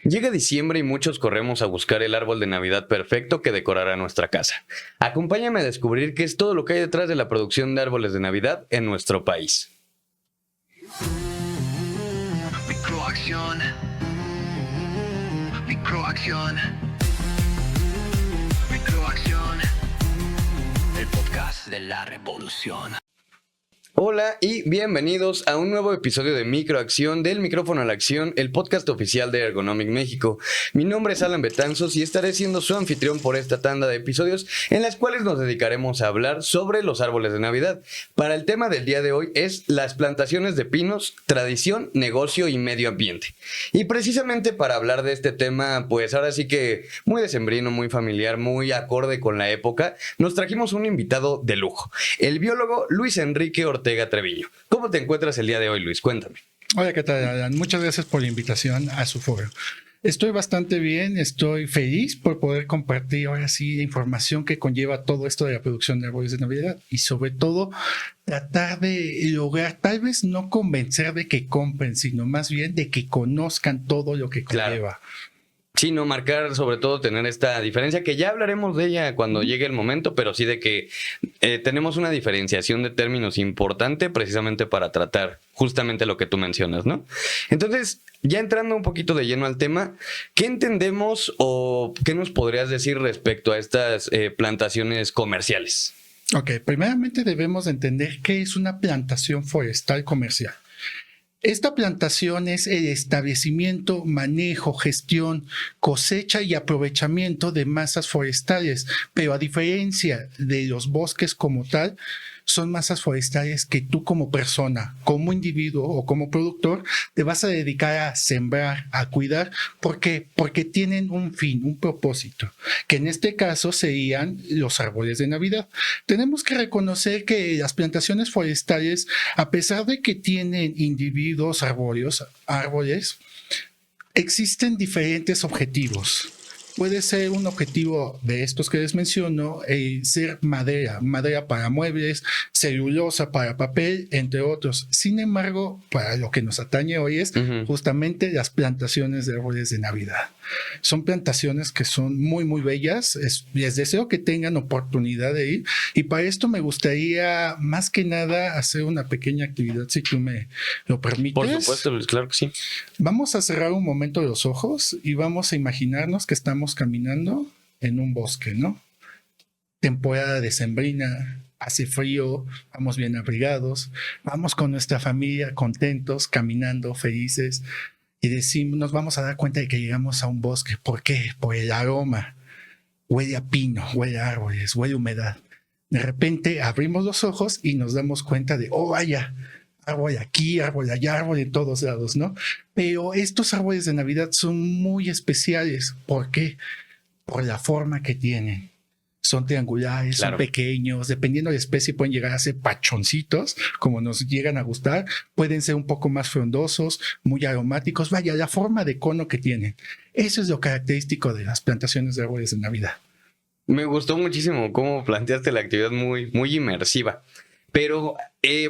Llega diciembre y muchos corremos a buscar el árbol de Navidad perfecto que decorará nuestra casa. Acompáñame a descubrir qué es todo lo que hay detrás de la producción de árboles de Navidad en nuestro país. Microacción. Microacción. Microacción. El podcast de la revolución. Hola y bienvenidos a un nuevo episodio de Microacción del Micrófono a la Acción, el podcast oficial de Ergonomic México. Mi nombre es Alan Betanzos y estaré siendo su anfitrión por esta tanda de episodios en las cuales nos dedicaremos a hablar sobre los árboles de Navidad. Para el tema del día de hoy es las plantaciones de pinos, tradición, negocio y medio ambiente. Y precisamente para hablar de este tema, pues ahora sí que muy decembrino, muy familiar, muy acorde con la época, nos trajimos un invitado de lujo, el biólogo Luis Enrique Ortega Treviño. ¿Cómo te encuentras el día de hoy, Luis? Cuéntame. Hola, ¿qué tal, Alan? Muchas gracias por la invitación a su foro. Estoy bastante bien, estoy feliz por poder compartir ahora sí la información que conlleva todo esto de la producción de árboles de Navidad y sobre todo tratar de lograr, tal vez no convencer de que compren, sino más bien de que conozcan todo lo que conlleva. Claro. Sí, no marcar, sobre todo tener esta diferencia, que ya hablaremos de ella cuando llegue el momento, pero sí de que tenemos una diferenciación de términos importante precisamente para tratar justamente lo que tú mencionas, ¿no? Entonces, ya entrando un poquito de lleno al tema, ¿qué entendemos o qué nos podrías decir respecto a estas plantaciones comerciales? Ok, primeramente debemos entender qué es una plantación forestal comercial. Esta plantación es el establecimiento, manejo, gestión, cosecha y aprovechamiento de masas forestales, pero a diferencia de los bosques como tal, son masas forestales que tú como persona, como individuo o como productor, te vas a dedicar a sembrar, a cuidar. ¿Por qué? Porque tienen un fin, un propósito, que en este caso serían los árboles de Navidad. Tenemos que reconocer que las plantaciones forestales, a pesar de que tienen individuos árboles, existen diferentes objetivos. Puede ser un objetivo de estos que les menciono, ser madera para muebles, celulosa para papel, entre otros. Sin embargo, para lo que nos atañe hoy es justamente las plantaciones de árboles de Navidad. Son plantaciones que son muy, muy bellas. Les deseo que tengan oportunidad de ir. Y para esto me gustaría, más que nada, hacer una pequeña actividad, si tú me lo permites. Por supuesto, Luis, claro que sí. Vamos a cerrar un momento los ojos y vamos a imaginarnos que estamos caminando en un bosque, ¿no? Temporada decembrina, hace frío, vamos bien abrigados, vamos con nuestra familia contentos, caminando, felices, y nos vamos a dar cuenta de que llegamos a un bosque. ¿Por qué? Por el aroma. Huele a pino, huele a árboles, huele a humedad. De repente abrimos los ojos y nos damos cuenta de, oh vaya, árbol aquí, árbol allá, árbol en todos lados, ¿no? Pero estos árboles de Navidad son muy especiales. ¿Por qué? Por la forma que tienen. Son triangulares, claro. Son pequeños, dependiendo de la especie pueden llegar a ser pachoncitos, como nos llegan a gustar, pueden ser un poco más frondosos, muy aromáticos, vaya, la forma de cono que tienen. Eso es lo característico de las plantaciones de árboles de Navidad. Me gustó muchísimo cómo planteaste la actividad, muy inmersiva. Pero,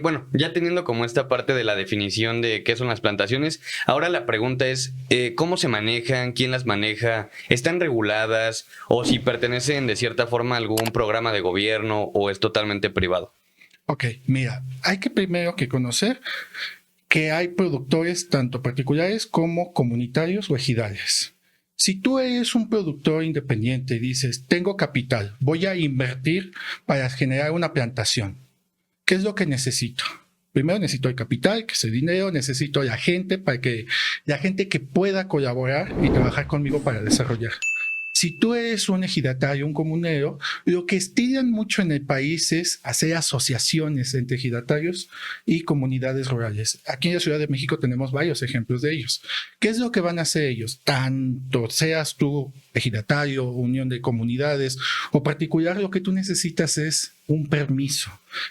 bueno, ya teniendo como esta parte de la definición de qué son las plantaciones, ahora la pregunta es, ¿cómo se manejan? ¿Quién las maneja? ¿Están reguladas? ¿O si pertenecen de cierta forma a algún programa de gobierno o es totalmente privado? Ok, mira, hay que primero que conocer que hay productores tanto particulares como comunitarios o ejidales. Si tú eres un productor independiente y dices, tengo capital, voy a invertir para generar una plantación, ¿qué es lo que necesito? Primero necesito el capital, que es el dinero, necesito la gente para que la gente que pueda colaborar y trabajar conmigo para desarrollar. Si tú eres un ejidatario, un comunero, lo que estiran mucho en el país es hacer asociaciones entre ejidatarios y comunidades rurales. Aquí en la Ciudad de México tenemos varios ejemplos de ellos. ¿Qué es lo que van a hacer ellos? Tanto seas tú ejidatario, unión de comunidades o particular, lo que tú necesitas es un permiso.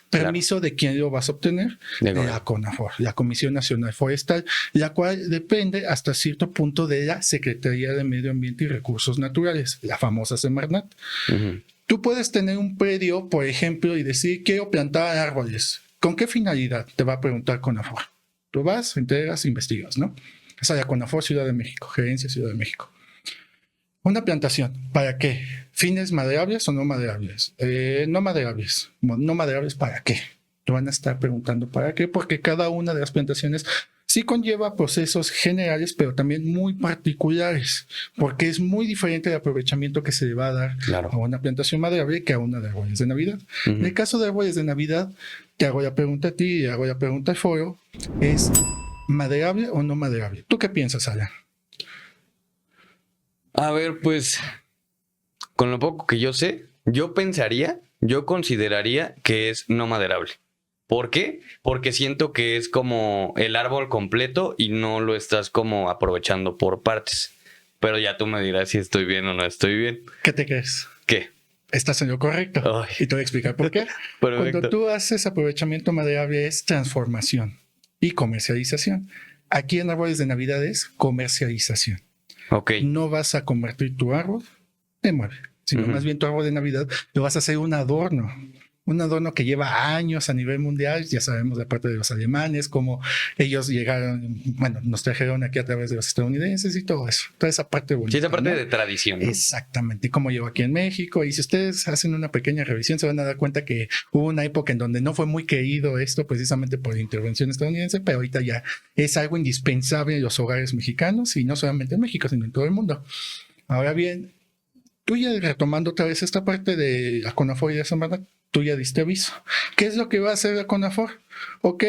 Permiso, claro. ¿De quién lo vas a obtener? De la CONAFOR, la Comisión Nacional Forestal, la cual depende hasta cierto punto de la Secretaría de Medio Ambiente y Recursos Naturales, la famosa Semarnat. Tú puedes tener un predio, por ejemplo, y decir, quiero plantar árboles. ¿Con qué finalidad? Te va a preguntar CONAFOR. Tú vas, entregas, investigas, ¿no? Es la CONAFOR Ciudad de México, Gerencia Ciudad de México. Una plantación, ¿para qué? ¿Fines maderables o no maderables? No maderables. ¿No maderables para qué? Te van a estar preguntando para qué, porque cada una de las plantaciones sí conlleva procesos generales, pero también muy particulares, porque es muy diferente el aprovechamiento que se le va a dar a una plantación maderable que a una de árboles de Navidad. En el caso de árboles de Navidad, te hago la pregunta a ti y hago la pregunta al foro, ¿es maderable o no maderable? ¿Tú qué piensas, Alan? A ver, pues, con lo poco que yo sé, yo consideraría que es no maderable. ¿Por qué? Porque siento que es como el árbol completo y no lo estás como aprovechando por partes. Pero ya tú me dirás si estoy bien o no estoy bien. ¿Qué te crees? ¿Qué? Estás en lo correcto. Ay. Y te voy a explicar por qué. Cuando tú haces aprovechamiento maderable es transformación y comercialización. Aquí en árboles de Navidad es comercialización. Ok. No vas a convertir tu árbol en mueble, sino más bien tu árbol de Navidad lo vas a hacer un adorno que lleva años a nivel mundial. Ya sabemos de parte de los alemanes, cómo ellos llegaron, bueno, nos trajeron aquí a través de los estadounidenses y todo eso, toda esa parte bonita. Sí, esa parte, ¿no?, de tradición, ¿no? Exactamente, y cómo llegó aquí en México. Y si ustedes hacen una pequeña revisión, se van a dar cuenta que hubo una época en donde no fue muy querido esto, precisamente por la intervención estadounidense, pero ahorita ya es algo indispensable en los hogares mexicanos, y no solamente en México, sino en todo el mundo. Ahora bien, tú ya retomando otra vez esta parte de la CONAFOR y de Semana, tú ya diste aviso. ¿Qué es lo que va a hacer la CONAFOR? Ok,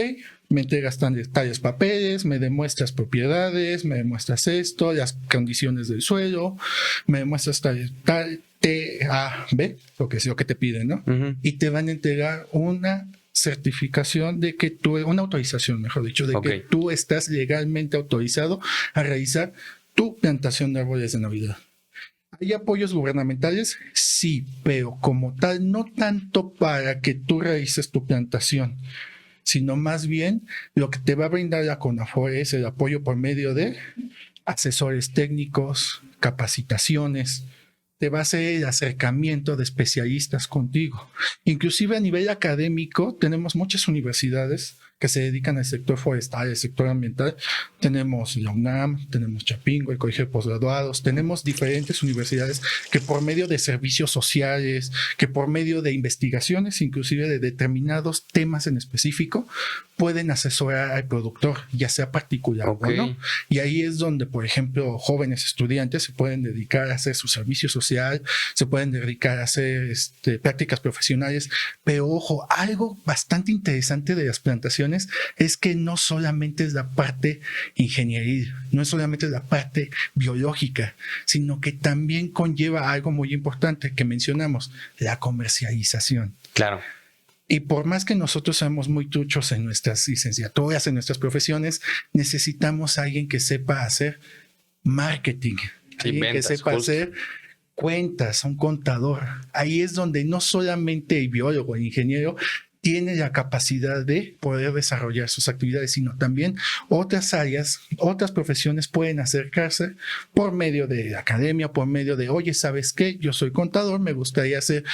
me entregas tales papeles, me demuestras propiedades, me demuestras esto, las condiciones del suelo, me demuestras tal T, A, B, lo que es lo que te piden, ¿no? Y te van a entregar una certificación de que una autorización, mejor dicho, de que tú estás legalmente autorizado a realizar tu plantación de árboles de Navidad. ¿Hay apoyos gubernamentales? Sí, pero como tal, no tanto para que tú realices tu plantación, sino más bien lo que te va a brindar la CONAFOR es el apoyo por medio de asesores técnicos, capacitaciones, te va a hacer el acercamiento de especialistas contigo. Inclusive a nivel académico tenemos muchas universidades que se dedican al sector forestal, al sector ambiental. Tenemos la UNAM, tenemos Chapingo, el Colegio de Posgraduados, tenemos diferentes universidades que por medio de servicios sociales, que por medio de investigaciones, inclusive de determinados temas en específico, pueden asesorar al productor, ya sea particular o no. Y ahí es donde, por ejemplo, jóvenes estudiantes se pueden dedicar a hacer su servicio social, se pueden dedicar a hacer prácticas profesionales. Pero ojo, algo bastante interesante de las plantaciones es que no solamente es la parte ingenieril, no es solamente la parte biológica, sino que también conlleva algo muy importante que mencionamos, la comercialización. Claro. Y por más que nosotros seamos muy truchos en nuestras licenciaturas, en nuestras profesiones, necesitamos a alguien que sepa hacer marketing, alguien que sepa hacer cuentas, un contador. Ahí es donde no solamente el biólogo, el ingeniero, tiene la capacidad de poder desarrollar sus actividades, sino también otras áreas, otras profesiones pueden acercarse por medio de academia, por medio de, oye, ¿sabes qué? Yo soy contador, me gustaría hacer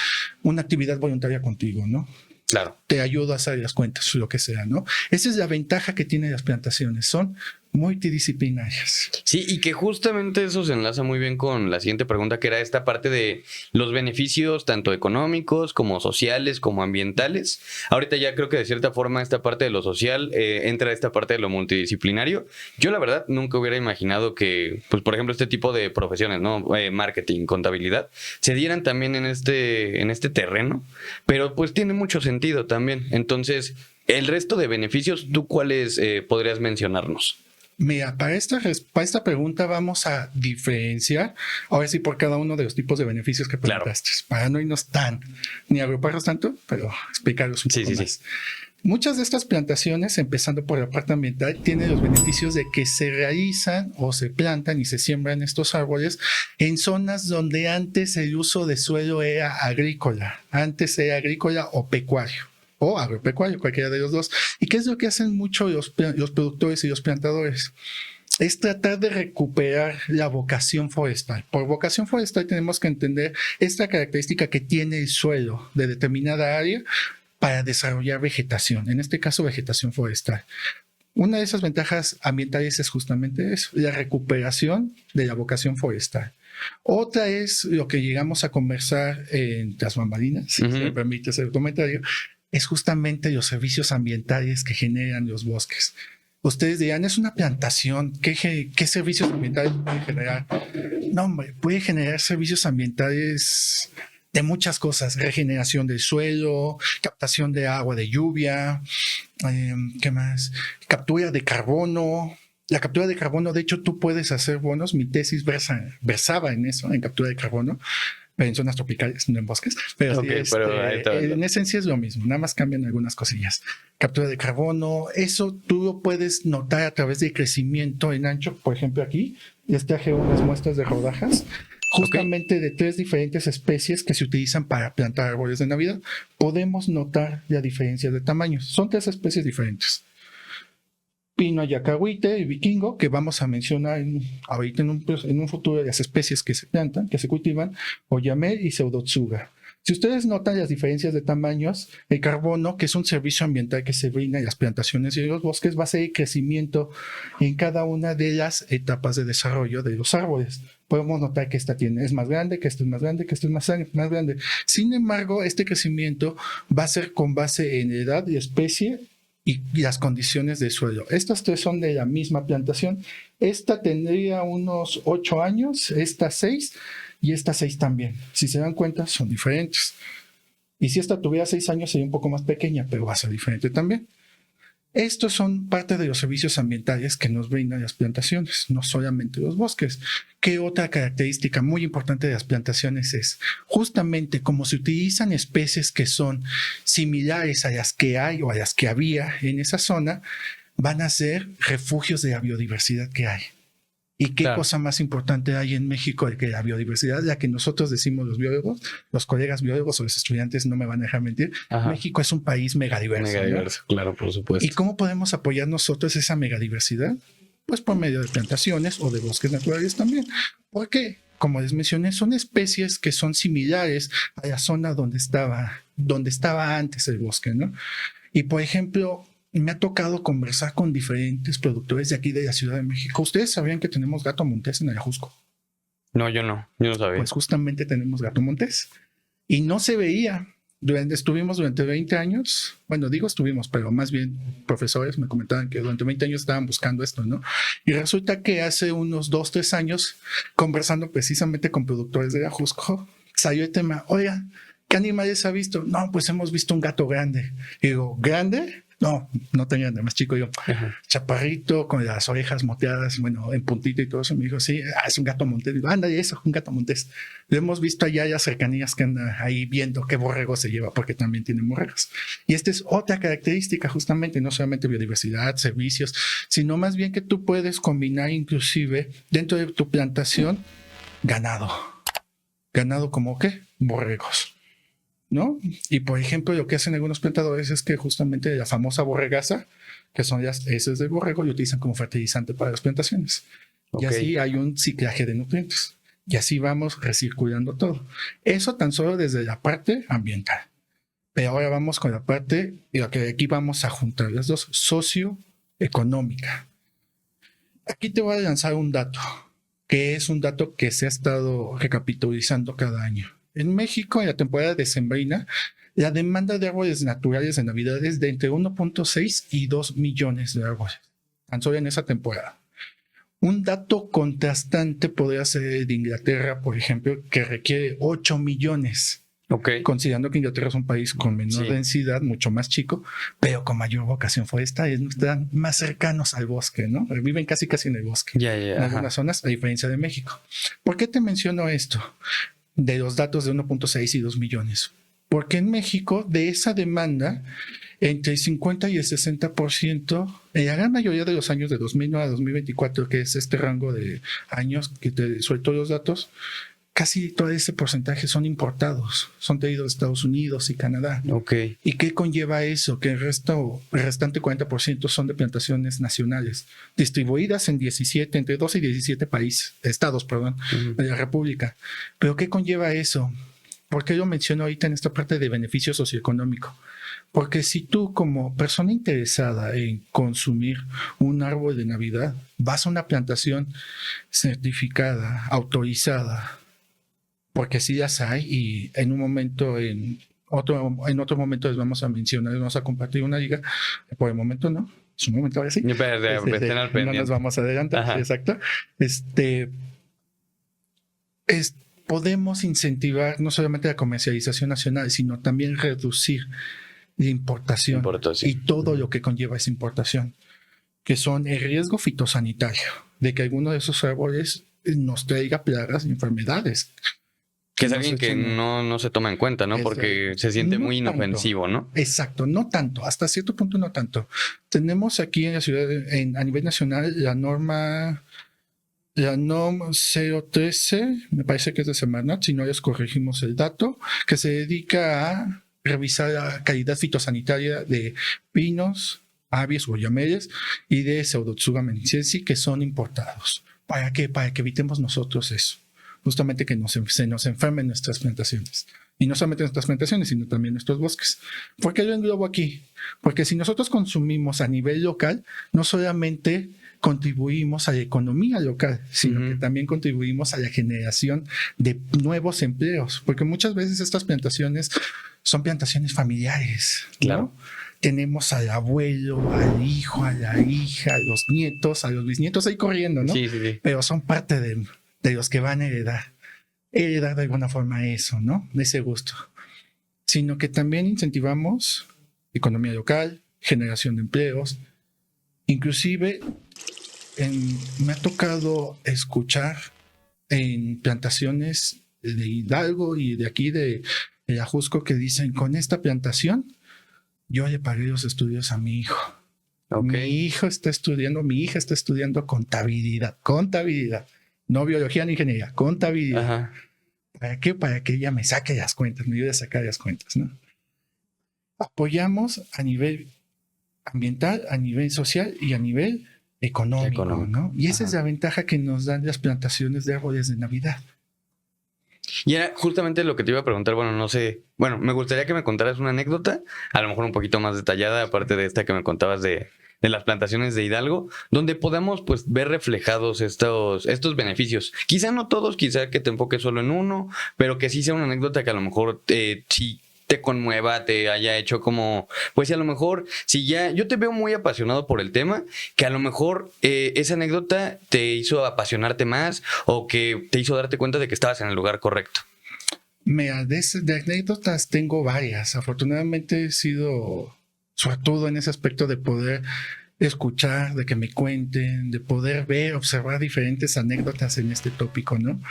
una actividad voluntaria contigo, ¿no? Claro. Te ayudo a hacer las cuentas, lo que sea, ¿no? Esa es la ventaja que tienen las plantaciones, son multidisciplinarias. Sí, y que justamente eso se enlaza muy bien con la siguiente pregunta, que era esta parte de los beneficios tanto económicos como sociales como ambientales. Ahorita ya creo que de cierta forma esta parte de lo social entra esta parte de lo multidisciplinario. Yo la verdad nunca hubiera imaginado que, pues por ejemplo, este tipo de profesiones, ¿no? Marketing, contabilidad, se dieran también en este terreno, pero pues tiene mucho sentido también. Entonces, el resto de beneficios, ¿tú cuáles podrías mencionarnos? Mira, para esta pregunta vamos a diferenciar, ahora sí, por cada uno de los tipos de beneficios que preguntaste, para no irnos ni agruparlos tanto, pero explicarlos un poco más. Sí. Muchas de estas plantaciones, empezando por la parte ambiental, tienen los beneficios de que se realizan o se plantan y se siembran estos árboles en zonas donde antes el uso de suelo era agrícola, o pecuario, o agropecuario, cualquiera de los dos. ¿Y qué es lo que hacen mucho los productores y los plantadores? Es tratar de recuperar la vocación forestal. Por vocación forestal tenemos que entender esta característica que tiene el suelo de determinada área para desarrollar vegetación, en este caso vegetación forestal. Una de esas ventajas ambientales es justamente eso, la recuperación de la vocación forestal. Otra es lo que llegamos a conversar en las bambalinas, si me permites el comentario, es justamente los servicios ambientales que generan los bosques. Ustedes dirán, es una plantación, ¿qué servicios ambientales puede generar? No, hombre, puede generar servicios ambientales de muchas cosas: regeneración del suelo, captación de agua de lluvia, ¿qué más? Captura de carbono. La captura de carbono, de hecho, tú puedes hacer bonos. Mi tesis versaba en eso, en captura de carbono, pero en zonas tropicales, no en bosques. Pero, okay, pero en esencia es lo mismo, nada más cambian algunas cosillas. Captura de carbono, eso tú lo puedes notar a través del crecimiento en ancho. Por ejemplo, aquí les traje unas muestras de rodajas, justamente de 3 diferentes especies que se utilizan para plantar árboles de Navidad. Podemos notar la diferencia de tamaños. Son 3 especies diferentes: pino ayacahuite y vikingo, que vamos a mencionar ahorita en un futuro, de las especies que se plantan, que se cultivan, oyamel y pseudotsuga. Si ustedes notan las diferencias de tamaños, el carbono, que es un servicio ambiental que se brinda en las plantaciones y en los bosques, va a ser el crecimiento en cada una de las etapas de desarrollo de los árboles. Podemos notar que esta es más grande, que esta es más grande, que esta es más grande. Sin embargo, este crecimiento va a ser con base en edad y especie y las condiciones del suelo. Estas 3 son de la misma plantación. Esta tendría unos 8 años, esta 6 y esta 6 también. Si se dan cuenta, son diferentes. Y si esta tuviera 6 años, sería un poco más pequeña, pero va a ser diferente también. Estos son parte de los servicios ambientales que nos brindan las plantaciones, no solamente los bosques. ¿Qué otra característica muy importante de las plantaciones es? Justamente como se utilizan especies que son similares a las que hay o a las que había en esa zona, van a ser refugios de la biodiversidad que hay. ¿Y qué cosa más importante hay en México que la biodiversidad? La que nosotros decimos los biólogos, los colegas biólogos o los estudiantes no me van a dejar mentir. Ajá. México es un país megadiverso. Megadiverso, ¿no? Claro, por supuesto. ¿Y cómo podemos apoyar nosotros esa megadiversidad? Pues por medio de plantaciones o de bosques naturales también. Porque, como les mencioné, son especies que son similares a la zona donde estaba antes el bosque, ¿no? Y, por ejemplo, me ha tocado conversar con diferentes productores de aquí de la Ciudad de México. ¿Ustedes sabían que tenemos gato montés en Ayajusco? No, yo no sabía. Pues justamente tenemos gato montés. Y no se veía. Estuvimos durante 20 años, bueno, digo estuvimos, pero más bien profesores me comentaban que durante 20 años estaban buscando esto, ¿no? Y resulta que hace unos 2-3 años, conversando precisamente con productores de Ayajusco, salió el tema: oiga, ¿qué animales ha visto? No, pues hemos visto un gato grande. Y digo, ¿grande? No tenía nada más chico, yo, chaparrito, con las orejas moteadas, bueno, en puntito y todo eso. Me dijo, sí, es un gato montés. Digo, ándale, eso, un gato montés. Lo hemos visto allá en las cercanías, que anda ahí viendo qué borrego se lleva, porque también tienen borregos. Y esta es otra característica, justamente, no solamente biodiversidad, servicios, sino más bien que tú puedes combinar inclusive dentro de tu plantación ganado. ¿Ganado como qué? Borregos, ¿no? Y por ejemplo, lo que hacen algunos plantadores es que justamente la famosa borregaza, que son las heces del borrego, lo utilizan como fertilizante para las plantaciones. Okay. Y así hay un ciclaje de nutrientes. Y así vamos recirculando todo. Eso tan solo desde la parte ambiental. Pero ahora vamos con la parte, y lo que aquí vamos a juntar las dos, socioeconómica. Aquí te voy a lanzar un dato, que es un dato que se ha estado recapitulizando cada año. En México, en la temporada decembrina, la demanda de árboles naturales de Navidad es de entre 1.6 y 2 millones de árboles, tan solo en esa temporada. Un dato contrastante podría ser de Inglaterra, por ejemplo, que requiere 8 millones. Okay. Considerando que Inglaterra es un país con menor densidad, mucho más chico, pero con mayor vocación forestal, están más cercanos al bosque, ¿no? Viven casi en el bosque, en algunas zonas, a diferencia de México. ¿Por qué te menciono esto? De los datos de 1.6 y 2 millones. Porque en México, de esa demanda, entre el 50 y el 60%, en la gran mayoría de los años de 2009 a 2024, que es este rango de años que te suelto los datos, casi todo ese porcentaje son importados, son traídos de Estados Unidos y Canadá. Okay. ¿Y qué conlleva eso? Que el restante 40% son de plantaciones nacionales, distribuidas en entre 12 y 17 estados, de la República. ¿Pero qué conlleva eso? ¿Por qué lo menciono ahorita en esta parte de beneficio socioeconómico? Porque si tú como persona interesada en consumir un árbol de Navidad, vas a una plantación certificada, autorizada, porque sí las hay y en un momento, en otro momento les vamos a mencionar, les vamos a compartir una liga, por el momento no, es un momento ahora sí. Estén al No pendiente. nos vamos a adelantar, Ajá. exacto. Podemos incentivar no solamente la comercialización nacional, sino también reducir la importación y todo lo que conlleva esa importación, que son el riesgo fitosanitario de que alguno de esos árboles nos traiga plagas y enfermedades. Que es alguien que no se toma en cuenta, ¿no? Porque se siente muy inofensivo, ¿no? Exacto, no tanto, hasta cierto punto no tanto. Tenemos aquí en la ciudad, a nivel nacional, la NOM 013, me parece que es de Semarnat, si no les corregimos el dato, que se dedica a revisar la calidad fitosanitaria de pinos, abies o yameles y de Pseudotsuga menziesi que son importados. ¿Para qué? Para que evitemos nosotros eso. Justamente que se nos enfermen nuestras plantaciones. Y no solamente nuestras plantaciones, sino también nuestros bosques. ¿Por qué lo englobo aquí? Porque si nosotros consumimos a nivel local, no solamente contribuimos a la economía local, sino que también contribuimos a la generación de nuevos empleos, porque muchas veces estas plantaciones son plantaciones familiares, ¿no? Claro. Tenemos al abuelo, al hijo, a la hija, a los nietos, a los bisnietos ahí corriendo, ¿no? Sí. Pero son parte de los que van a heredar de alguna forma eso, ¿no? Ese gusto. Sino que también incentivamos economía local, generación de empleos, inclusive me ha tocado escuchar en plantaciones de Hidalgo y de aquí de Ajusco que dicen, con esta plantación yo le pagué los estudios a mi hijo. Okay. Mi hija está estudiando contabilidad, no biología ni ingeniería, contabilidad. Ajá. ¿Para qué? Para que ella me saque las cuentas, me ayude a sacar las cuentas, ¿no? Apoyamos a nivel ambiental, a nivel social y a nivel económico. ¿No? Y esa es la ventaja que nos dan las plantaciones de árboles de Navidad. Y era justamente lo que te iba a preguntar, me gustaría que me contaras una anécdota, a lo mejor un poquito más detallada, aparte de esta que me contabas de las plantaciones de Hidalgo, donde podamos pues ver reflejados estos beneficios. Quizá no todos, quizá que te enfoques solo en uno, pero que sí sea una anécdota que a lo mejor sí te conmueva, te haya hecho como, pues a lo mejor, si ya, yo te veo muy apasionado por el tema, que a lo mejor esa anécdota te hizo apasionarte más o que te hizo darte cuenta de que estabas en el lugar correcto. Mira, de anécdotas tengo varias. Afortunadamente he sido suertudo en ese aspecto de poder escuchar, de que me cuenten, de poder ver, observar diferentes anécdotas en este tópico, ¿no?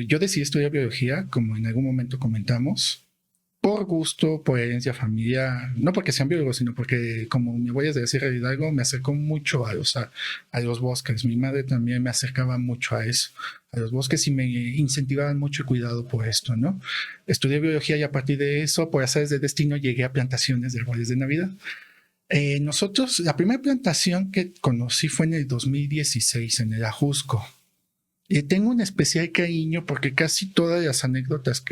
Yo decidí estudiar biología, como en algún momento comentamos, por gusto, por herencia familiar, no porque sean biólogos, sino porque como mi abuela es de la Sierra de Hidalgo, me acercó mucho a los bosques. Mi madre también me acercaba mucho a eso, a los bosques, y me incentivaban mucho el cuidado por esto, ¿no? Estudié biología y a partir de eso, por azares del destino, llegué a plantaciones de árboles de Navidad. Nosotros, la primera plantación que conocí fue en el 2016, en el Ajusco. Tengo un especial cariño porque casi todas las anécdotas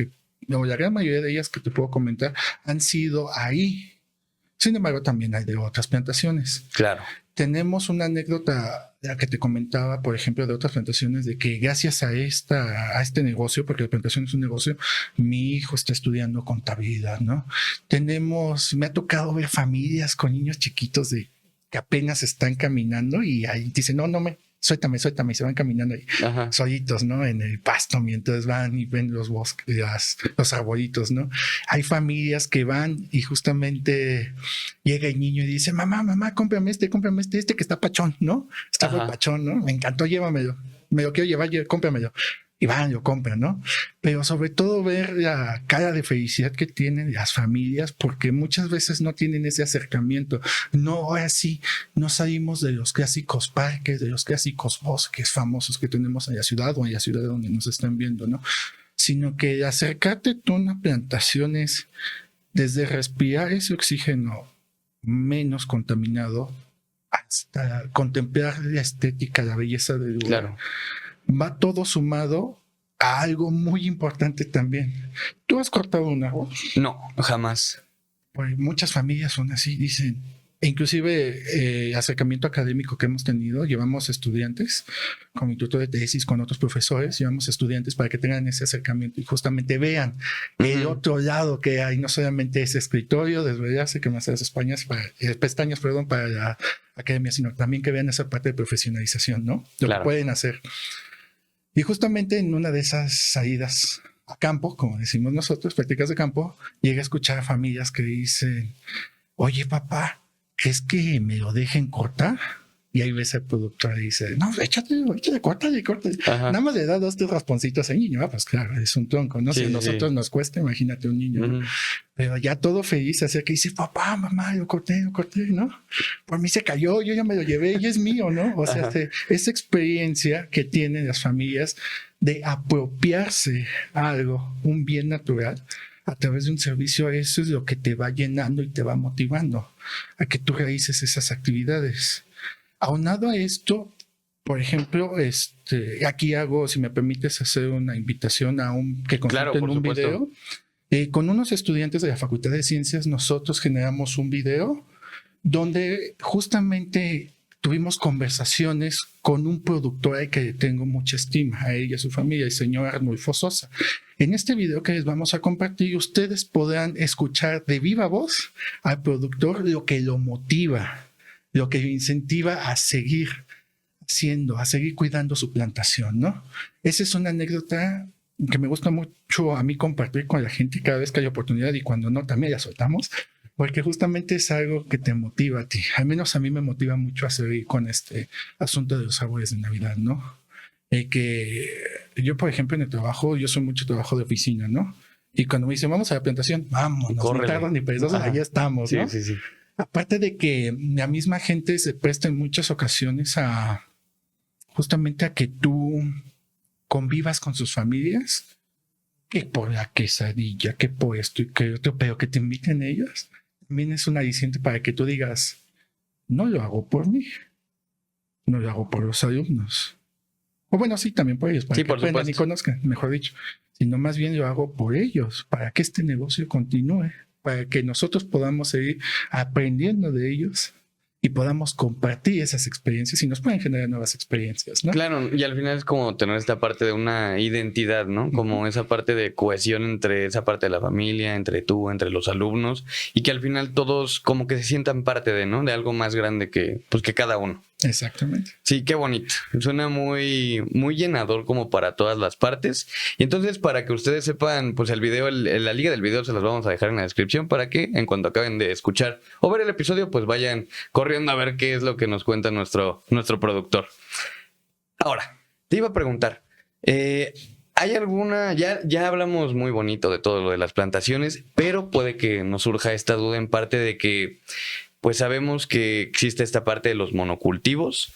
o la gran mayoría de ellas que te puedo comentar han sido ahí. Sin embargo, también hay de otras plantaciones. Claro. Tenemos una anécdota, la que te comentaba, por ejemplo, de otras plantaciones, de que gracias a este negocio, porque la plantación es un negocio, mi hijo está estudiando contabilidad, ¿no? Me ha tocado ver familias con niños chiquitos que apenas están caminando y ahí dicen, suéltame, y se van caminando ahí, solitos, ¿no? En el pasto, mientras van y ven los bosques, los arbolitos, ¿no? Hay familias que van y justamente llega el niño y dice, mamá, cómprame este que está pachón, ¿no? Está muy pachón, ¿no? Me encantó, llévamelo. Me lo quiero llevar, cómpramelo. Y van, lo compran, ¿no? Pero sobre todo ver la cara de felicidad que tienen las familias, porque muchas veces no tienen ese acercamiento. No, ahora sí, no salimos de los clásicos parques, de los clásicos bosques famosos que tenemos en la ciudad o en la ciudad donde nos están viendo, ¿no? Sino que acercarte a una plantación es desde respirar ese oxígeno menos contaminado hasta contemplar la estética, la belleza del lugar. Claro. Va todo sumado algo muy importante también. ¿Tú has cortado un árbol? No, jamás. Pues muchas familias son así, dicen. E inclusive acercamiento académico que hemos tenido, llevamos estudiantes con mi tutor de tesis, con otros profesores, llevamos estudiantes para que tengan ese acercamiento y justamente vean el otro lado que hay, no solamente ese escritorio, desvelarse, que más las pestañas, para la academia, sino también que vean esa parte de profesionalización, ¿no? Lo Claro. que pueden hacer. Y justamente en una de esas salidas a campo, como decimos nosotros, prácticas de campo, llegué a escuchar a familias que dicen, oye papá, ¿es que me lo dejen cortar? Y ahí ves al productor y dice, no, échate, córtale. Ajá. Nada más le da 2, 3 rasponcitos al niño. Pues claro, es un tronco, ¿no? Sí, Si a sí, nosotros sí. nos cuesta, imagínate un niño. ¿no? Ujú. Pero ya todo feliz, así que dice, papá, mamá, lo corté, ¿no? Por mí se cayó, yo ya me lo llevé y es mío, ¿no? O sea, esa experiencia que tienen las familias de apropiarse algo, un bien natural, a través de un servicio, eso es lo que te va llenando y te va motivando a que tú realices esas actividades. Aunado a esto, por ejemplo, aquí hago, si me permites, hacer una invitación a que Claro, consulten por un supuesto. video. Con unos estudiantes de la Facultad de Ciencias, nosotros generamos un video donde justamente tuvimos conversaciones con un productor al que tengo mucha estima, a él y a su familia, el señor Arnulfo Sosa. En este video que les vamos a compartir, ustedes podrán escuchar de viva voz al productor lo que lo motiva, lo que lo incentiva a seguir haciendo, a seguir cuidando su plantación, ¿no? Esa es una anécdota que me gusta mucho a mí compartir con la gente cada vez que hay oportunidad y cuando no, también la soltamos, porque justamente es algo que te motiva a ti. Al menos a mí me motiva mucho a seguir con este asunto de los árboles de Navidad, ¿no? Que yo, por ejemplo, en el trabajo, yo soy mucho trabajo de oficina, ¿no? Y cuando me dicen, vamos a la plantación, vámonos, Córrele. ni tardan ni perezosos, allá estamos, Sí, ¿no? sí, sí. Aparte de que la misma gente se presta en muchas ocasiones justamente a que tú convivas con sus familias, que por la quesadilla, que por esto y que otro, pero que te inviten ellos, también es un aliciente para que tú digas, no lo hago por mí, no lo hago por los alumnos. O bueno, sí, también por ellos, para Sí, que por aprendan y supuesto. conozcan, mejor dicho, sino más bien lo hago por ellos, para que este negocio continúe, para que nosotros podamos seguir aprendiendo de ellos y podamos compartir esas experiencias y nos pueden generar nuevas experiencias, ¿no? Claro, y al final es como tener esta parte de una identidad, ¿no? Como esa parte de cohesión entre esa parte de la familia, entre tú, entre los alumnos, y que al final todos como que se sientan parte de, ¿no? De algo más grande que, pues, que cada uno. Exactamente. Sí, qué bonito. Suena muy, muy llenador como para todas las partes. Y entonces, para que ustedes sepan, pues el video, la liga del video se las vamos a dejar en la descripción para que en cuanto acaben de escuchar o ver el episodio, pues vayan corriendo a ver qué es lo que nos cuenta nuestro productor. Ahora, te iba a preguntar, ¿hay alguna, ya hablamos muy bonito de todo lo de las plantaciones, pero puede que nos surja esta duda en parte de que pues sabemos que existe esta parte de los monocultivos.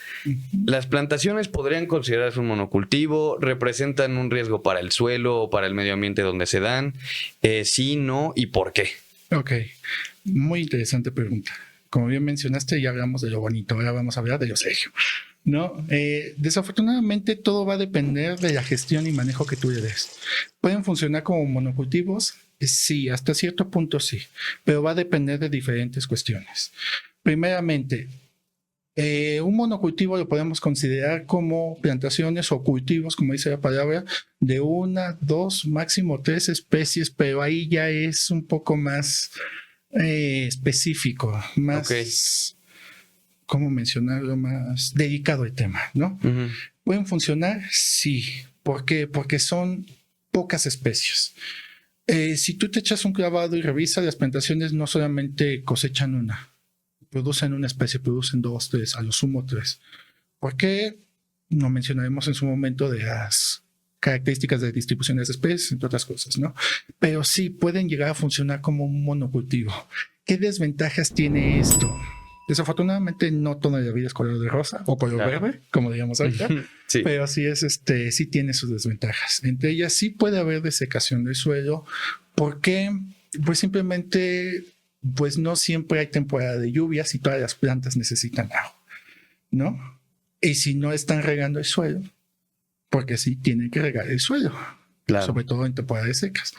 ¿Las plantaciones podrían considerarse un monocultivo? ¿Representan un riesgo para el suelo o para el medio ambiente donde se dan? Sí, no, ¿y por qué? Ok, muy interesante pregunta. Como bien mencionaste, ya hablamos de lo bonito, ahora vamos a hablar de lo serio, ¿no? Desafortunadamente todo va a depender de la gestión y manejo que tú le des. ¿Pueden funcionar como monocultivos? Sí, hasta cierto punto sí, pero va a depender de diferentes cuestiones. Primeramente, un monocultivo lo podemos considerar como plantaciones o cultivos, como dice la palabra, de 1, 2, máximo 3 especies, pero ahí ya es un poco más específico, más, Ok. ¿cómo mencionarlo? Más delicado el tema, ¿no? Uh-huh. ¿Pueden funcionar? Sí. ¿Por qué? Porque son pocas especies. Si tú te echas un clavado y revisas, las plantaciones no solamente cosechan una, producen una especie, producen 2, 3, a lo sumo 3. ¿Por qué? No mencionaremos en su momento de las características de distribución de las especies, entre otras cosas, ¿no? Pero sí pueden llegar a funcionar como un monocultivo. ¿Qué desventajas tiene esto? Desafortunadamente no toda la vida es color de rosa o color verde, como digamos ahorita, Sí. pero sí sí tiene sus desventajas. Entre ellas sí puede haber desecación del suelo, porque pues simplemente pues no siempre hay temporada de lluvias y todas las plantas necesitan agua, ¿no? Y si no están regando el suelo, porque sí tiene que regar el suelo, Claro. sobre todo en temporadas secas,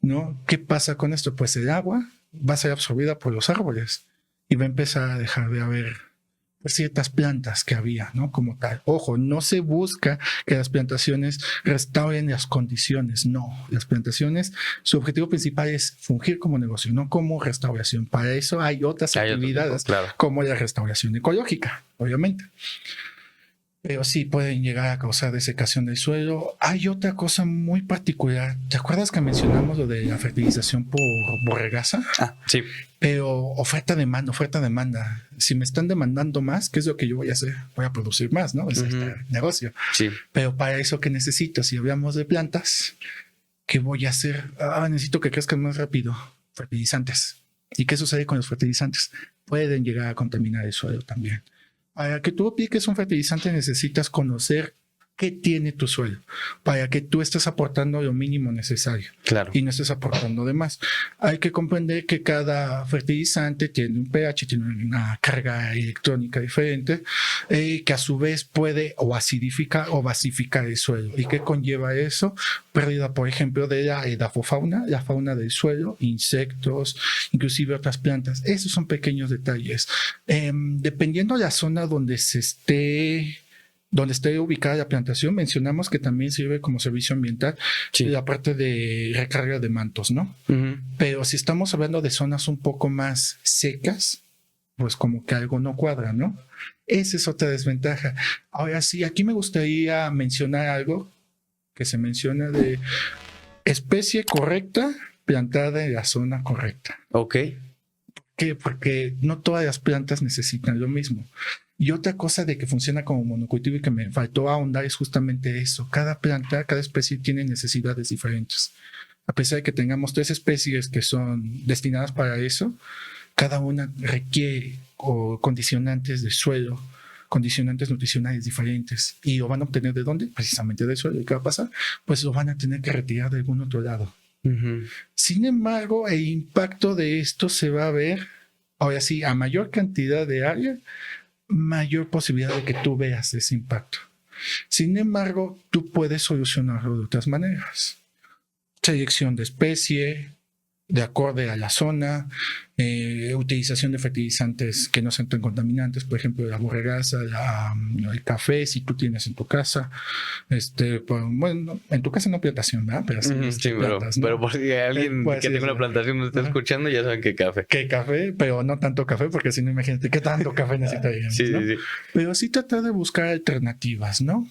¿no? ¿Qué pasa con esto? Pues el agua va a ser absorbida por los árboles y va a empezar a dejar de haber ciertas plantas que había, ¿no? Como tal. Ojo, no se busca que las plantaciones restauren las condiciones, no. Las plantaciones, su objetivo principal es fungir como negocio, no como restauración. Para eso hay otras Hay otro actividades, tipo, claro. como la restauración ecológica, obviamente. Pero sí pueden llegar a causar desecación del suelo. Hay otra cosa muy particular. ¿Te acuerdas que mencionamos lo de la fertilización por borregasa? Ah, sí. Pero oferta-demanda. Si me están demandando más, ¿qué es lo que yo voy a hacer? Voy a producir más, ¿no? Es este negocio. Sí. Pero para eso, ¿qué necesito? Si hablamos de plantas, ¿qué voy a hacer? Necesito que crezcan más rápido. Fertilizantes. ¿Y qué sucede con los fertilizantes? Pueden llegar a contaminar el suelo también. Para que tú apliques un fertilizante necesitas conocer qué tiene tu suelo, para que tú estés aportando lo mínimo necesario. Claro. Y no estés aportando de más. Hay que comprender que cada fertilizante tiene un pH, tiene una carga electrónica diferente, que a su vez puede o acidificar o basificar el suelo. ¿Y qué conlleva eso? Pérdida, por ejemplo, de la edafofauna, la fauna del suelo, insectos, inclusive otras plantas. Esos son pequeños detalles. Dependiendo de la zona donde esté ubicada la plantación, mencionamos que también sirve como servicio ambiental, Sí. la parte de recarga de mantos, ¿no? Pero si estamos hablando de zonas un poco más secas, pues como que algo no cuadra, ¿no? Esa es otra desventaja. Ahora sí, aquí me gustaría mencionar algo que se menciona de especie correcta plantada en la zona correcta. Ok. ¿Qué? Porque no todas las plantas necesitan lo mismo. Y otra cosa de que funciona como monocultivo y que me faltó ahondar es justamente eso. Cada planta, cada especie tiene necesidades diferentes. A pesar de que tengamos 3 especies que son destinadas para eso, cada una requiere condicionantes de suelo, condicionantes nutricionales diferentes. ¿Y lo van a obtener de dónde? Precisamente del suelo. ¿Y qué va a pasar? Pues lo van a tener que retirar de algún otro lado. Sin embargo, el impacto de esto se va a ver, ahora sí, a mayor cantidad de área, mayor posibilidad de que tú veas ese impacto. Sin embargo, tú puedes solucionarlo de otras maneras. Selección de especie, de acorde a la zona, utilización de fertilizantes que no sean tan contaminantes, por ejemplo, la borregasa, el café, si tú tienes en tu casa. Bueno, en tu casa no plantación, ¿verdad? Pero sí, Sí, plantas, ¿no? pero por si alguien Pues que sí, tenga una plantación nos está Ajá. escuchando, ya saben que café. Que café, pero no tanto café, porque si no, imagínate qué tanto café necesitaríamos, Sí, ¿no? sí, sí. Pero sí tratar de buscar alternativas, ¿no?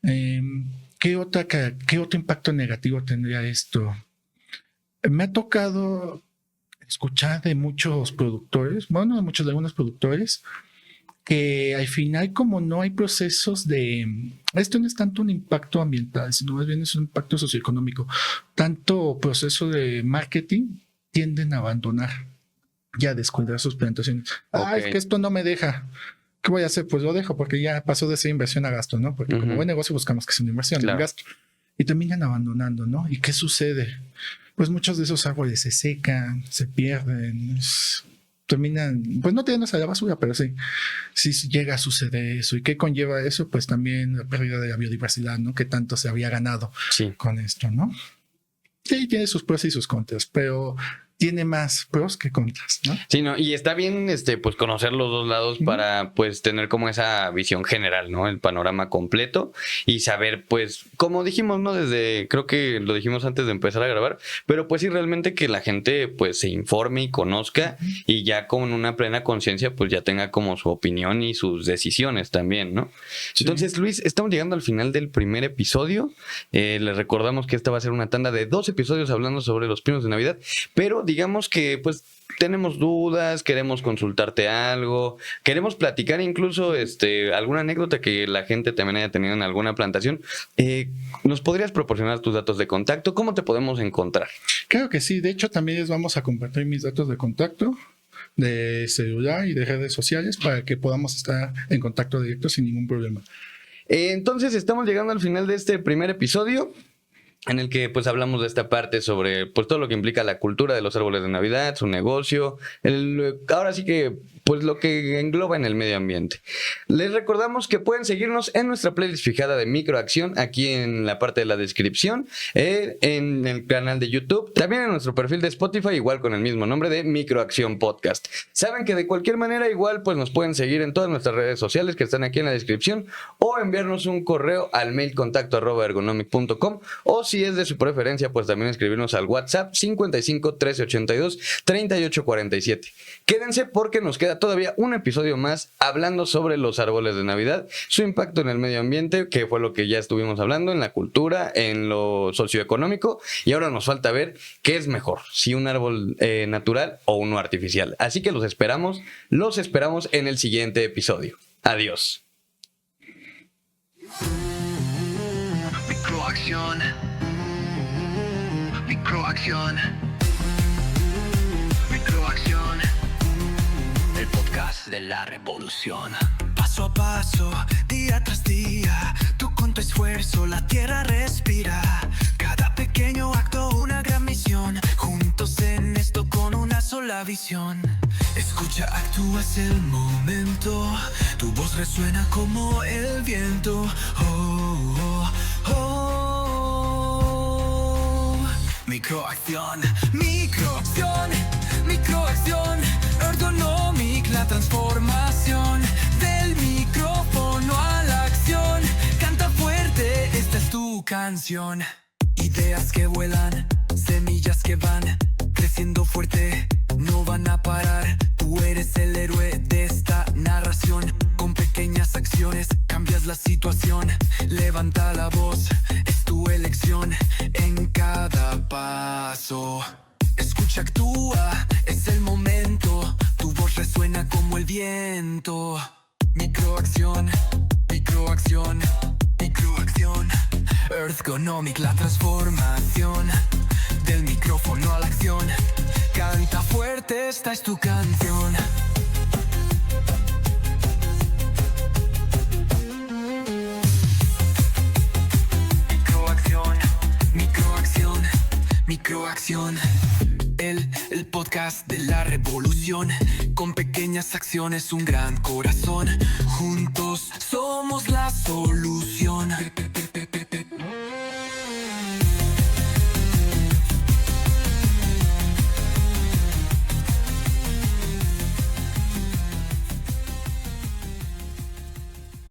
¿Qué otro impacto negativo tendría esto? Me ha tocado escuchar de muchos productores, bueno, de algunos productores, que al final, como no hay procesos esto no es tanto un impacto ambiental, sino más bien es un impacto socioeconómico, tanto proceso de marketing tienden a abandonar y a descuidar sus plantaciones. Es que esto no me deja. ¿Qué voy a hacer? Pues lo dejo porque ya pasó de ser inversión a gasto, ¿no? Porque como buen negocio buscamos que sea una inversión, Claro. un gasto. Y terminan abandonando, ¿no? ¿Y qué sucede? Pues muchos de esos árboles se secan, se pierden, terminan, pues no tirándose a la basura, pero sí llega a suceder eso. ¿Y qué conlleva eso? Pues también la pérdida de la biodiversidad, ¿no? Que tanto se había ganado Sí. con esto, ¿no? Sí, tiene sus pros y sus contras, pero tiene más pros que contras, ¿no? Sí, no, y está bien, pues conocer los dos lados para, pues, tener como esa visión general, ¿no? El panorama completo y saber, pues, como dijimos, ¿no? Creo que lo dijimos antes de empezar a grabar, pero pues sí, realmente que la gente, pues, se informe y conozca y ya con una plena conciencia, pues, ya tenga como su opinión y sus decisiones también, ¿no? Sí. Entonces, Luis, estamos llegando al final del primer episodio. Les recordamos que esta va a ser una tanda de 2 episodios hablando sobre los pinos de Navidad, pero digamos que pues tenemos dudas, queremos consultarte algo, queremos platicar incluso alguna anécdota que la gente también haya tenido en alguna plantación. ¿Nos podrías proporcionar tus datos de contacto? ¿Cómo te podemos encontrar? Claro que sí. De hecho, también les vamos a compartir mis datos de contacto de celular y de redes sociales para que podamos estar en contacto directo sin ningún problema. Entonces estamos llegando al final de este primer episodio. en el que pues hablamos de esta parte sobre pues todo lo que implica la cultura de los árboles de Navidad, su negocio, ahora sí que pues lo que engloba en el medio ambiente. Les recordamos que pueden seguirnos en nuestra playlist fijada de Microacción, aquí en la parte de la descripción, en el canal de YouTube, también en nuestro perfil de Spotify, igual con el mismo nombre de Microacción Podcast. Saben que de cualquier manera igual pues nos pueden seguir en todas nuestras redes sociales que están aquí en la descripción, o enviarnos un correo al mail contacto@ergonomic.com, o si es de su preferencia pues también escribirnos al WhatsApp 55 1382 3847. Quédense porque nos queda todavía un episodio más hablando sobre los árboles de Navidad, su impacto en el medio ambiente, que fue lo que ya estuvimos hablando, en la cultura, en lo socioeconómico, y ahora nos falta ver qué es mejor, si un árbol natural o uno artificial. Así que los esperamos en el siguiente episodio. Adiós. Microacción. Microacción. Microacción. El podcast de la revolución. Paso a paso, día tras día, tú con tu esfuerzo la tierra respira. Cada pequeño acto, una gran misión. Juntos en esto con una sola visión. Escucha, actúa, es el momento. Tu voz resuena como el viento. Oh, oh, oh. Microacción, microacción, microacción. Ergonomic, la transformación del micrófono a la acción. Canta fuerte, esta es tu canción. Ideas que vuelan, semillas que van creciendo fuerte, no van a parar. Tú eres el héroe de esta narración. Con pequeñas acciones cambias la situación. Levanta la voz, es tu elección en cada paso. Escucha, actúa, es el momento. Tu voz resuena como el viento. Microacción, microacción, microacción. Ergonomic, la transformación del micrófono a la acción. Canta fuerte, esta es tu canción. Microacción, microacción, microacción. El podcast de la revolución. Con pequeñas acciones, un gran corazón. Juntos somos la solución.